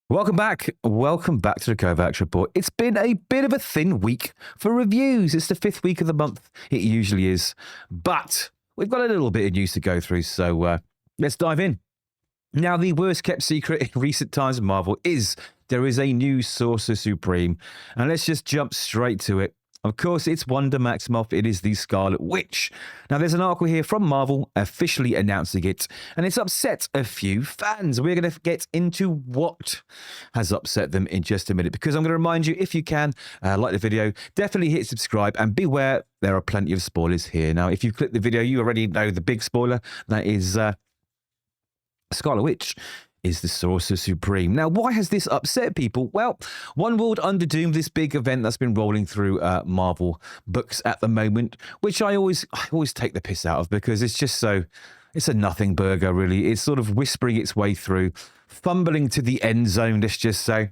Welcome back. Welcome back to the Kovacs report. It's been a bit of a thin week for reviews. It's the 5th week of the month. It usually is. But we've got a little bit of news to go through, so let's dive in. Now, the worst kept secret in recent times of Marvel is there is a new Sorcerer Supreme. And let's just jump straight to it. Of course, it's Wanda Maximoff. It is the Scarlet Witch. Now, there's an article here from Marvel officially announcing it, and it's upset a few fans. We're going to get into what has upset them in just a minute, because I'm going to remind you, if you can, like the video, definitely hit subscribe, and beware, there are plenty of spoilers here. Now, if you've clicked the video, you already know the big spoiler. That is Scarlet Witch is the Sorcerer Supreme. Now, why has this upset people? Well, One World Under Doom, this big event that's been rolling through Marvel books at the moment, which I always take the piss out of, because it's just it's a nothing burger, really. It's sort of whispering its way through, fumbling to the end zone, let's just say.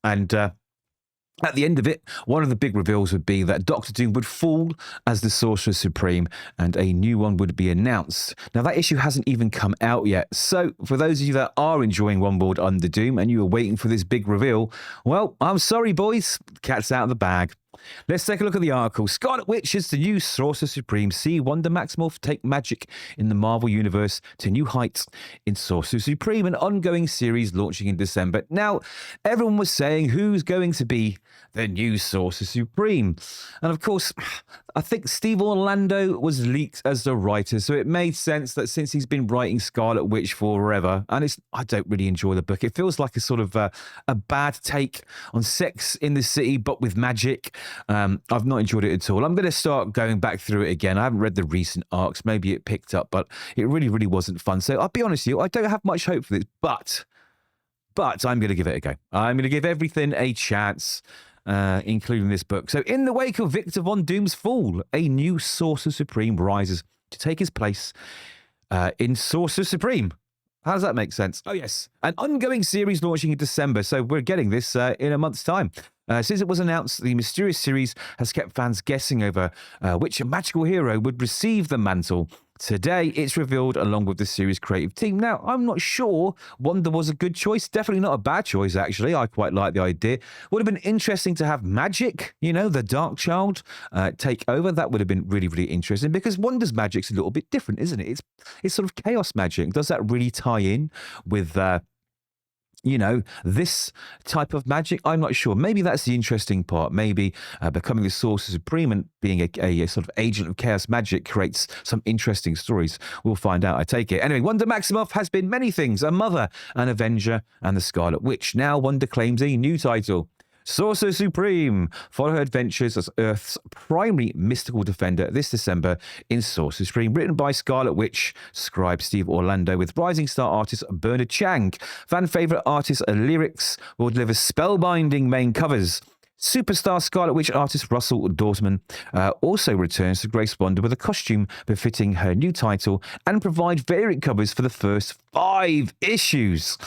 And at the end of it, one of the big reveals would be that Doctor Doom would fall as the Sorcerer Supreme and a new one would be announced. Now, that issue hasn't even come out yet. So, for those of you that are enjoying One World Under Doom and you are waiting for this big reveal, well, I'm sorry, boys. Cat's out of the bag. Let's take a look at the article. Scarlet Witch is the new Sorcerer Supreme. See Wanda Maximoff take magic in the Marvel Universe to new heights in Sorcerer Supreme, an ongoing series launching in December. Now, everyone was saying who's going to be the new Sorcerer Supreme. And of course, I think Steve Orlando was leaked as the writer, so it made sense that since he's been writing Scarlet Witch forever, and I don't really enjoy the book. It feels like a sort of a bad take on Sex in the City, but with magic. I've not enjoyed it at all. I'm going to start going back through it again. I haven't read the recent arcs. Maybe it picked up, but it really, really wasn't fun. So I'll be honest with you, I don't have much hope for this, but I'm going to give it a go. I'm going to give everything a chance, including this book. So in the wake of Victor Von Doom's fall, a new Sorcerer Supreme rises to take his place in Sorcerer Supreme. How does that make sense? Oh, yes. An ongoing series launching in December, so we're getting this in a month's time. Since it was announced, the mysterious series has kept fans guessing over which magical hero would receive the mantle. Today, it's revealed along with the series creative team. Now, I'm not sure Wanda was a good choice. Definitely not a bad choice, actually. I quite like the idea. Would have been interesting to have magic, the Dark Child, take over. That would have been really, really interesting, because Wanda's magic's a little bit different, isn't it? It's sort of chaos magic. Does that really tie in with this type of magic? I'm not sure. Maybe that's the interesting part. Maybe becoming the Sorcerer Supreme and being a sort of agent of chaos magic creates some interesting stories. We'll find out, I take it. Anyway, Wanda Maximoff has been many things: a mother, an Avenger, and the Scarlet Witch. Now Wanda claims a new title, Sorcerer Supreme. Follow her adventures as Earth's primary mystical defender this December in Sorcerer Supreme. Written by Scarlet Witch scribe Steve Orlando, with rising star artist Bernard Chang. Fan favorite artist Leirix will deliver spellbinding main covers. Superstar Scarlet Witch artist Russell Dauterman also returns to grace Wanda with a costume befitting her new title and provide variant covers for the first 5 issues.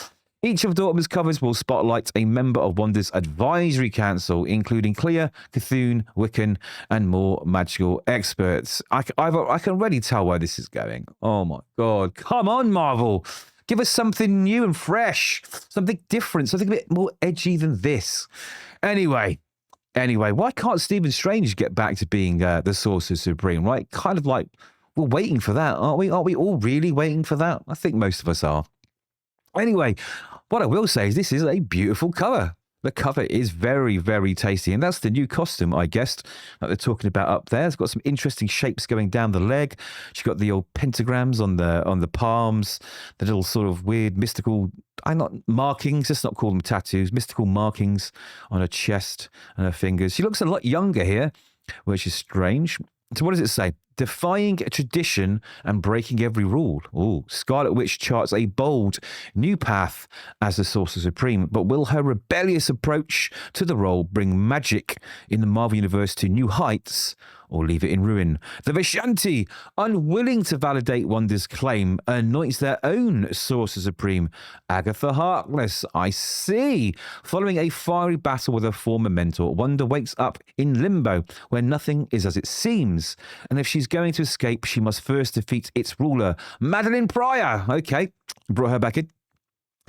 Each of Dauterman's covers will spotlight a member of Wanda's advisory council, including Clea, Cthulhu, Wiccan, and more magical experts. I can already tell where this is going. Oh my God. Come on, Marvel. Give us something new and fresh, something different, something a bit more edgy than this. Anyway, why can't Stephen Strange get back to being the Sorcerer Supreme, right? Kind of like we're waiting for that, aren't we? Aren't we all really waiting for that? I think most of us are. Anyway, what I will say is this is a beautiful cover. The cover is very, very tasty, and that's the new costume, I guessed, that they're talking about up there. It's got some interesting shapes going down the leg. She's got the old pentagrams on the palms, the little sort of weird mystical, markings, let's not call them tattoos, mystical markings on her chest and her fingers. She looks a lot younger here, which is strange. So what does it say? Defying tradition and breaking every rule. Ooh, Scarlet Witch charts a bold new path as the Sorcerer Supreme, but will her rebellious approach to the role bring magic in the Marvel Universe to new heights, or leave it in ruin? The Vishanti, unwilling to validate Wanda's claim, anoints their own Sorcerer Supreme, Agatha Harkness. I see. Following a fiery battle with her former mentor, Wanda wakes up in limbo, where nothing is as it seems. And if she's going to escape, she must first defeat its ruler, Madeline Pryor. Okay, brought her back in.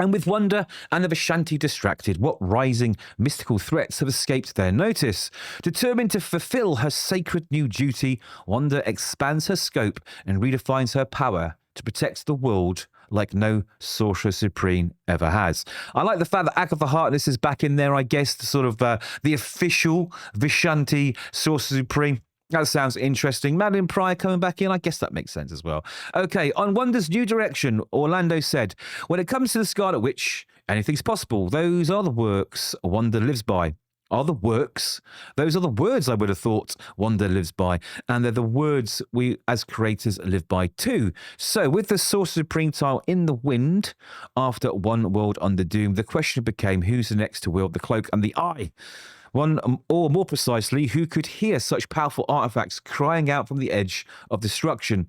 And with Wanda and the Vishanti distracted, what rising mystical threats have escaped their notice? Determined to fulfill her sacred new duty, Wanda expands her scope and redefines her power to protect the world like no Sorcerer Supreme ever has. I like the fact that Agatha Harkness is back in there, I guess, the sort of the official Vishanti Sorcerer Supreme. That sounds interesting. Madeline Pryor coming back in. I guess that makes sense as well. Okay, on Wanda's new direction, Orlando said, when it comes to the Scarlet Witch, anything's possible. Those are the works Wanda lives by. Are the works? Those are the words I would have thought Wanda lives by. And they're the words we as creators live by too. So with the Sorcerer Supreme tile in the wind, after one world under doom, the question became who's the next to wield the cloak and the eye? One, or more precisely, who could hear such powerful artifacts crying out from the edge of destruction?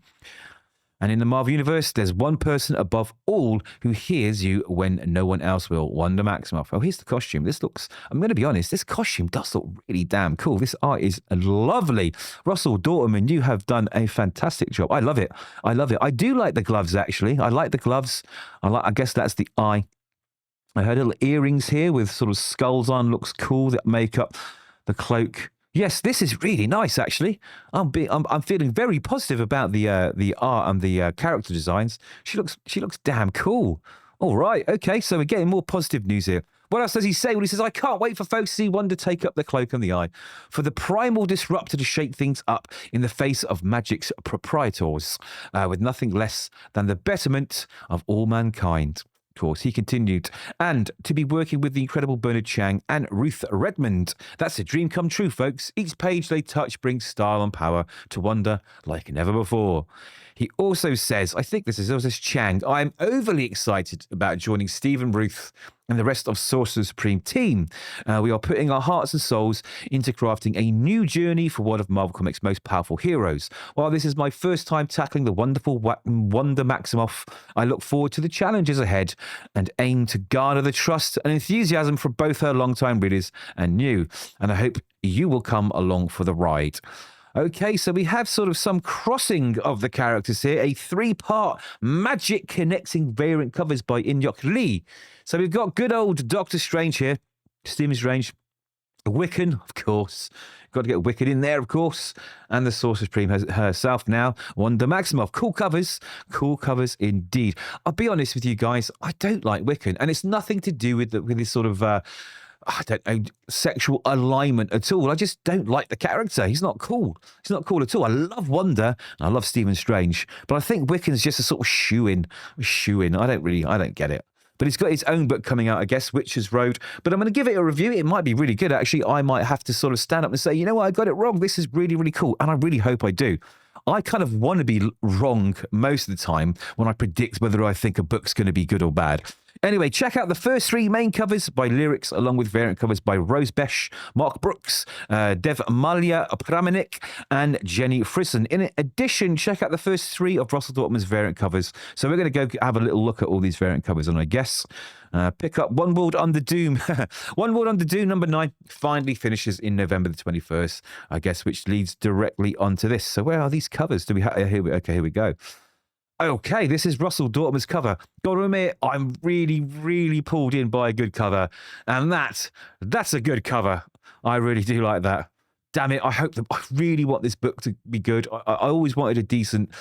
And in the Marvel Universe, there's one person above all who hears you when no one else will. Wanda Maximoff. Oh, here's the costume. This looks, I'm going to be honest, this costume does look really damn cool. This art is lovely. Russell Dauterman, you have done a fantastic job. I love it. I love it. I do like the gloves, actually. I like the gloves. I guess that's the eye. I heard little earrings here with sort of skulls on. Looks cool. That makeup, the cloak. Yes, this is really nice. Actually, I'm feeling very positive about the art and the character designs. She looks damn cool. All right, okay. So we're getting more positive news here. What else does he say? Well, he says, I can't wait for folks to see Wanda take up the cloak and the eye. For the primal disruptor to shake things up in the face of magic's proprietors, with nothing less than the betterment of all mankind. Of course, he continued, and to be working with the incredible Bernard Chang and Ruth Redmond. That's a dream come true, folks. Each page they touch brings style and power to Wanda like never before. He also says, I think this is Chang, I'm overly excited about joining Steve and Ruth and the rest of Sorcerer Supreme team. We are putting our hearts and souls into crafting a new journey for one of Marvel Comics' most powerful heroes. While this is my first time tackling the wonderful Wanda Maximoff, I look forward to the challenges ahead and aim to garner the trust and enthusiasm from both her longtime readers and new. And I hope you will come along for the ride. Okay, so we have sort of some crossing of the characters here, a three-part magic connecting variant covers by In-Hyuk Lee. So we've got good old Doctor Strange here, Stephen Strange, Wiccan, of course. Got to get Wiccan in there, of course. And the Sorcerer Supreme herself now, Wanda Maximoff. Cool covers indeed. I'll be honest with you guys, I don't like Wiccan, and it's nothing to do with this sort of... I don't know, sexual alignment at all. I just don't like the character. He's not cool. He's not cool at all. I love Wanda and I love Stephen Strange, but I think Wiccan's just a sort of shoe-in. I don't get it. But he's got his own book coming out, I guess, Witcher's Road. But I'm going to give it a review. It might be really good, actually. I might have to sort of stand up and say, you know what, I got it wrong. This is really, really cool. And I really hope I do. I kind of want to be wrong most of the time when I predict whether I think a book's going to be good or bad. Anyway, check out the first three main covers by Leirix, along with variant covers by Rose Besh, Mark Brooks, Dev Malia Pramanik, and Jenny Frison. In addition, check out the first three of Russell Dauterman's variant covers. So we're going to go have a little look at all these variant covers, and I guess pick up One World Under Doom. One World Under Doom, number 9, finally finishes in November the 21st, I guess, which leads directly onto this. So where are these covers? Do we have? Here we go. Okay, this is Russell Dauterman's cover. Gotta admit, I'm really, really pulled in by a good cover. And that's a good cover. I really do like that. Damn it, I really want this book to be good. I always wanted a decent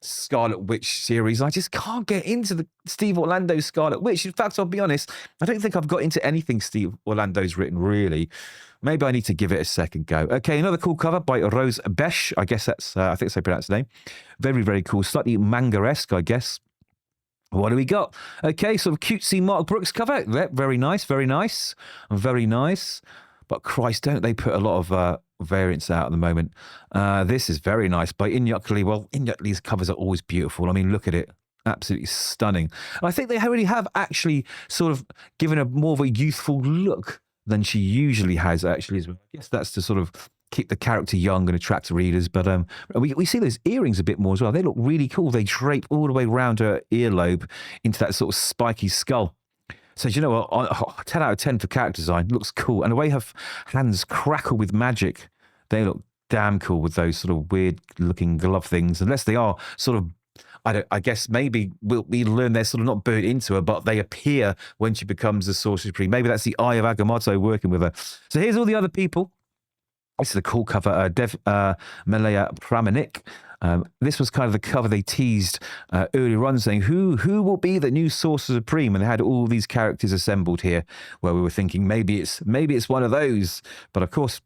Scarlet Witch series. I just can't get into the Steve Orlando's Scarlet Witch. In fact, I'll be honest, I don't think I've got into anything Steve Orlando's written, really. Maybe I need to give it a second go. Okay, another cool cover by Rose Besh. I guess that's, I think that's how you pronounce the name. Very, very cool. Slightly manga-esque, I guess. What do we got? Okay, sort of cutesy Mark Brooks cover. Very nice, very nice. Very nice. But Christ, don't they put a lot of variants out at the moment. This is very nice by In-Hyuk Lee. Well, In-Hyuk Lee's covers are always beautiful. I mean, look at it. Absolutely stunning. And I think they really have actually sort of given a more of a youthful look than she usually has, actually, as well. I guess that's to sort of keep the character young and attract readers. But we see those earrings a bit more as well. They look really cool. They drape all the way around her earlobe into that sort of spiky skull. So, you know what? 10 out of 10 for character design. Looks cool. And the way her hands crackle with magic, they look damn cool with those sort of weird-looking glove things. Unless they are sort of, I guess maybe we learn they're sort of not burnt into her, but they appear when she becomes the Sorcerer Supreme. Maybe that's the Eye of Agamotto working with her. So here's all the other people. This is a cool cover. Malaya Pramanik. This was kind of the cover they teased earlier on, saying who will be the new Sorcerer Supreme, and they had all these characters assembled here, where we were thinking maybe it's one of those, but of course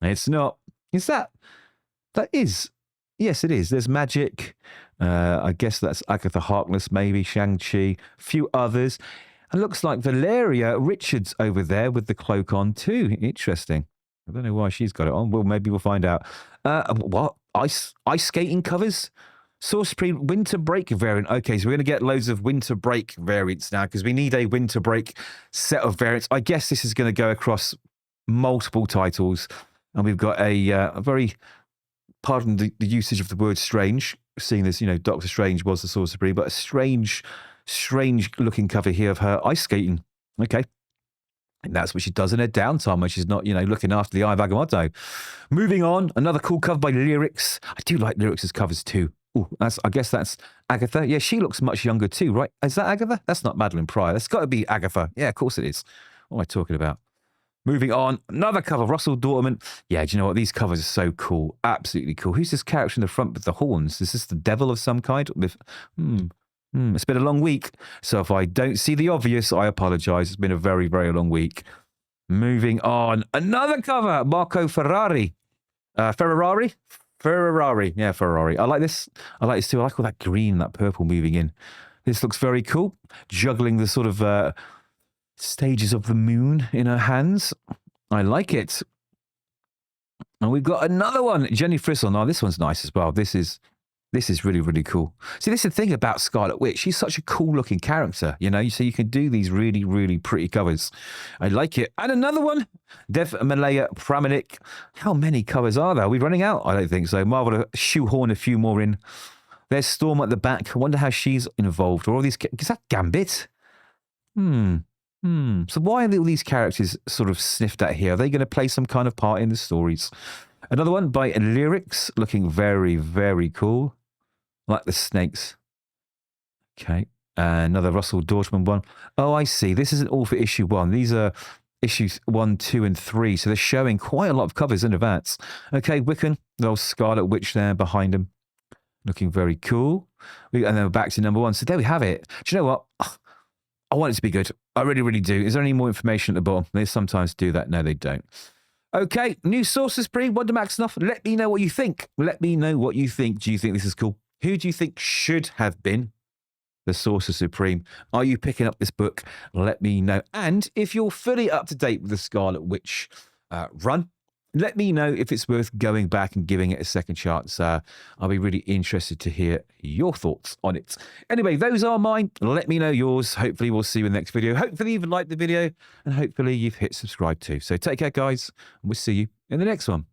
it's not. Is that is? Yes, it is. There's Magic. I guess that's Agatha Harkness, maybe Shang-Chi, a few others. It looks like Valeria Richards over there with the cloak on too. Interesting. I don't know why she's got it on. Well, maybe we'll find out. What? Ice skating covers? Sorcerer Supreme Winter Break variant. Okay, so we're going to get loads of Winter Break variants now because we need a Winter Break set of variants. I guess this is going to go across multiple titles. And we've got a very, pardon the usage of the word strange, seeing this, Doctor Strange was the Sorcerer Supreme, but a strange looking cover here of her ice skating. Okay. And that's what she does in her downtime when she's not, looking after the Eye of Agamotto. Moving on, another cool cover by Leirix. I do like Leirix's covers too. Ooh, I guess that's Agatha. Yeah, she looks much younger too, right? Is that Agatha? That's not Madeline Pryor. That's got to be Agatha. Yeah, of course it is. What am I talking about? Moving on, another cover, Russell Dauterman. Yeah, do you know what? These covers are so cool. Absolutely cool. Who's this character in the front with the horns? Is this the devil of some kind? It's been a long week, so if I don't see the obvious, I apologise. It's been a very, very long week. Moving on, another cover, Marco Ferrari. Ferrari? Yeah, Ferrari. I like this. I like this too. I like all that green, that purple moving in. This looks very cool. Juggling the sort of stages of the moon in her hands. I like it. And we've got another one, Jenny Frissell. Now, this one's nice as well. This is really, really cool. See, this is the thing about Scarlet Witch. She's such a cool-looking character, so you can do these really, really pretty covers. I like it. And another one, Dev Malaya Pramanik. How many covers are there? Are we running out? I don't think so. Marvel shoehorn a few more in. There's Storm at the back. I wonder how she's involved. Or all these... Is that Gambit? So why are all these characters sort of sniffed at here? Are they going to play some kind of part in the stories? Another one by Leirix, looking very, very cool. Like the snakes. Okay. Another Russell Dauterman one. Oh, I see. This isn't all for issue 1. These are issues 1, 2, and 3. So they're showing quite a lot of covers in advance. Okay, Wiccan, the old Scarlet Witch there behind him. Looking very cool. And then we're back to number 1. So there we have it. Do you know what? I want it to be good. I really, really do. Is there any more information at the bottom? They sometimes do that. No, they don't. Okay, new Sorcerer Supreme, Wanda Maximoff. Let me know what you think. Let me know what you think. Do you think this is cool? Who do you think should have been the Sorcerer Supreme? Are you picking up this book? Let me know. And if you're fully up to date with the Scarlet Witch run, let me know if it's worth going back and giving it a second chance. I'll be really interested to hear your thoughts on it. Anyway, those are mine. Let me know yours. Hopefully, we'll see you in the next video. Hopefully, you've liked the video, and hopefully, you've hit subscribe too. So take care, guys, and we'll see you in the next one.